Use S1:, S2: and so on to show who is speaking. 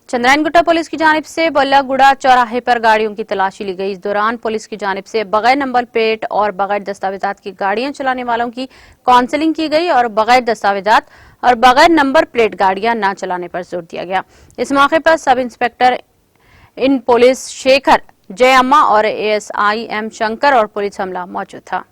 S1: Chandrayangutta police की जानिब से बल्लागुड़ा चौराहे पर गाड़ियों की तलाशी ली गई। इस दौरान पुलिस की जानिब से बगैर नंबर प्लेट और बगैर दस्तावेजात की गाड़ियां चलाने वालों की काउंसलिंग की गई और बगैर दस्तावेजात और बगैर नंबर प्लेट गाड़ियां न चलाने पर जोर दिया गया। इस मौके पर सब इंस्पेक्टर इन पुलिस शेखर जयम्मा और ASI M शंकर और पुलिस अमला मौजूद था।